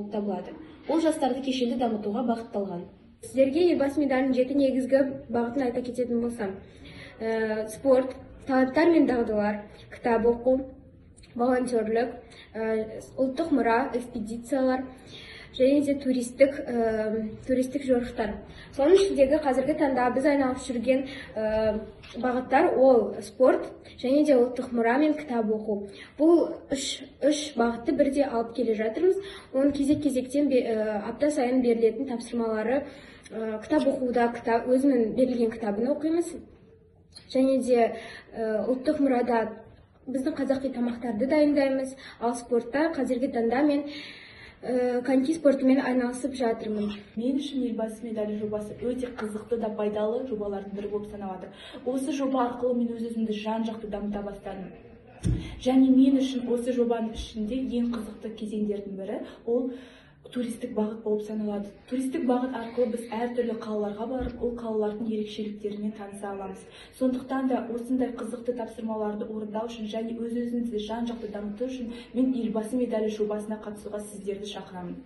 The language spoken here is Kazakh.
болып табылады. Ол жастарды кешенді дамытуға бағытталған. Сіздерге елбасы медалінің 7 негізгі бағытын айта кететін болсам: спорт, таланттар мен дағдылар, кітап оқу, волонтерлік, ұлттық мұра, экспедициялар және де туристік жорықтар. Соның ішіндегі қазіргі таңда біз айналып жүрген бағыттар ол спорт және де ұлттық мұра мен кітап оқу. Бұл үш бағытты бірде алып келе жатырмыз. Оның кезектен апта сайын берілетін тапсырмалары: кітап оқуда өзінің берілген кітабын оқимыз, және де ұлттық мұрада біздің қазақи тамақтарды дайындаймыз, ал спортта қазіргі таңда мен коньки спортымен айналысып жатырмын. Мен үшін елбасы медалі жобасы өте қызықты да пайдалы жобалардың бірі болып саналады. Осы жоба арқылы мен өз-өзімді жан-жақты дамыта бастадым. Және мен үшін осы жобаның ішінде ең қызықты кезеңдердің бірі ол туристік бағыт болып саналады. Туристік бағыт арқылы біз әртүрлі қалаларға барып, ол қалалардың ерекшеліктерімен таныса аламыз. Сондықтан да осындай қызықты тапсырмаларды орындау үшін және өз-өзіңізді жан-жақты дамыту үшін мен елбасы медалі жобасына қатысуға сіздерді шақырамын.